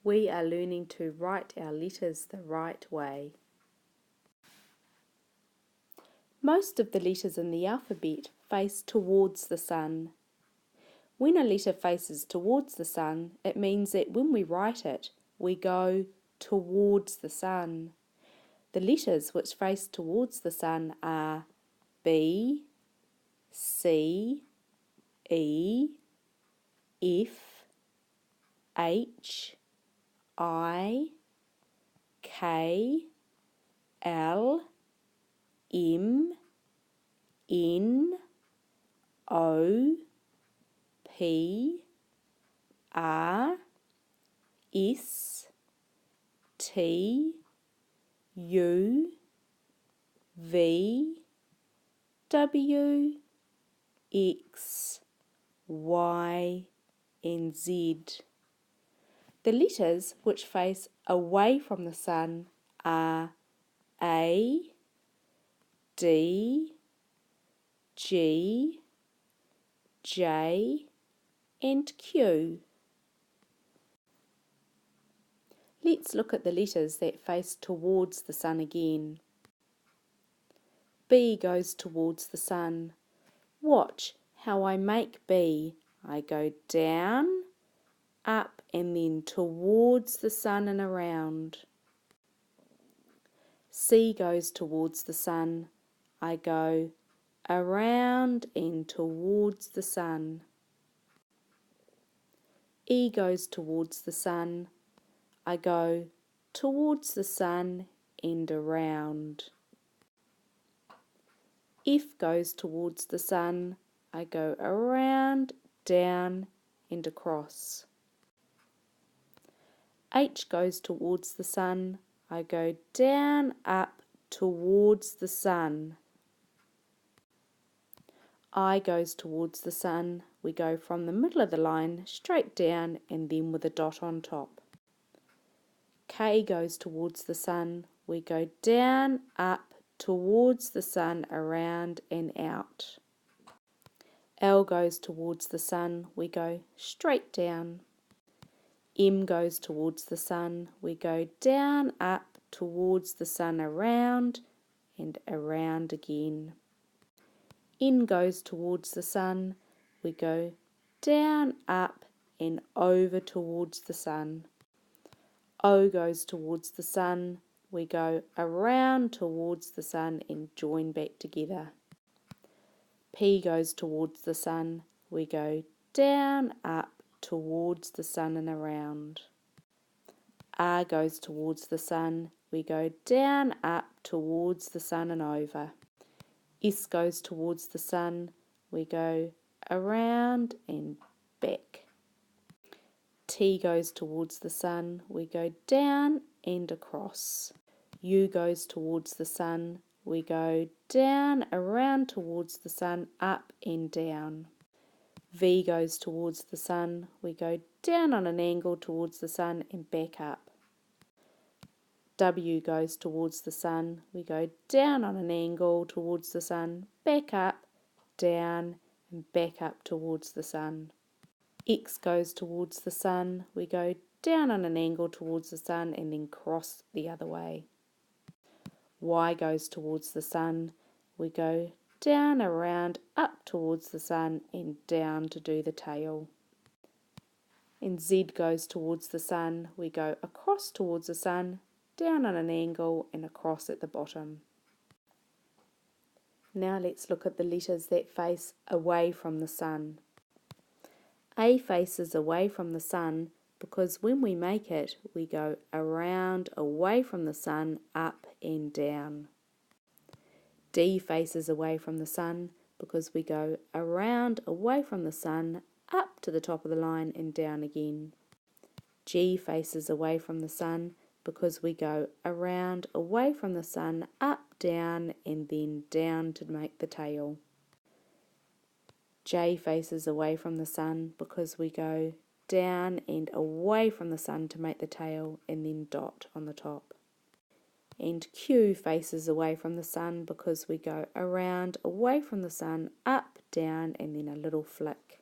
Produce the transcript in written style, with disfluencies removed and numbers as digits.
We are learning to write our letters the right way. Most of the letters in the alphabet face towards the sun. When a letter faces towards the sun, it means that when we write it, we go towards the sun. The letters which face towards the sun are B, C, E, F, H, I, K, L, M, N, O, P, R, S, T, U, V, W, X, Y, and Z. The letters which face away from the sun are A, D, G, J, and Q. Let's look at the letters that face towards the sun again. B goes towards the sun. Watch how I make B. I go down, up, and then towards the sun and around. C goes towards the sun. I go around and towards the sun. E goes towards the sun. I go towards the sun and around. F goes towards the sun. I go around, down, and across. H goes towards the sun. I go down, up, towards the sun. I goes towards the sun. We go from the middle of the line straight down and then with a dot on top. K goes towards the sun. We go down, up, towards the sun, around and out. L goes towards the sun. We go straight down. M goes towards the sun. We go down, up, towards the sun, around and around again. N goes towards the sun. We go down, up and over towards the sun. O goes towards the sun. We go around towards the sun and join back together. P goes towards the sun. We go down, up, towards the sun and around. R goes towards the sun. We go down, up, towards the sun and over. S goes towards the sun. We go around and back. T goes towards the sun. We go down and across. U goes towards the sun. We go down, around towards the sun, up and down. V goes towards the sun. We go down on an angle towards the sun and back up. W goes towards the sun. We go down on an angle towards the sun, back up, down and back up towards the sun. X goes towards the sun. We go down on an angle towards the sun and then cross the other way. Y goes towards the sun. We go down, around, up towards the sun and down to do the tail. And Z goes towards the sun. We go across towards the sun, down on an angle and across at the bottom. Now let's look at the letters that face away from the sun. A faces away from the sun because when we make it, we go around, away from the sun, up and down. D faces away from the sun because we go around, away from the sun, up to the top of the line and down again. G faces away from the sun because we go around, away from the sun, up, down and then down to make the tail. J faces away from the sun because we go down and away from the sun to make the tail and then dot on the top. And Q faces away from the sun because we go around, away from the sun, up, down and then a little flick.